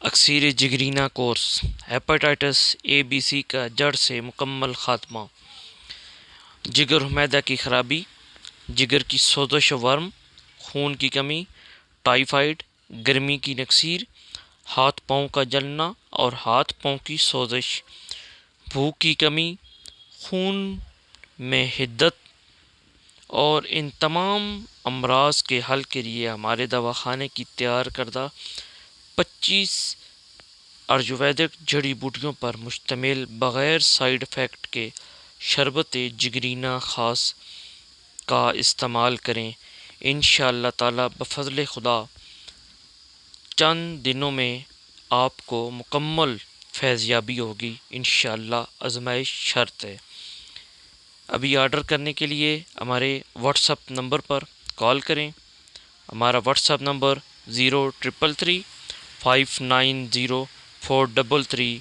اکسیر جگرینہ course hepatitis اے B C کا جڑ سے مکمل خاتمہ، جگر و معدہ کی خرابی، جگر کی سوزش و ورم، خون کی کمی، ٹائیفائڈ، گرمی کی نکسیر، ہاتھ پاؤں کا جلنا اور ہاتھ پاؤں کی سوزش، بھوک کی کمی، خون میں حدت اور ان تمام امراض کے حل کے لیے ہمارے دواخانے کی تیار کردہ 25 آیورویدک جڑی بوٹیوں پر مشتمل بغیر سائیڈ افیکٹ کے شربت جگرینہ خاص کا استعمال کریں۔ انشاءاللہ تعالی بفضل خدا چند دنوں میں آپ کو مکمل فیض یابی ہوگی انشاءاللہ، آزمائش شرط ہے۔ ابھی آرڈر کرنے کے لیے ہمارے واٹس اپ نمبر پر کال کریں۔ ہمارا واٹس اپ نمبر 0333 590 433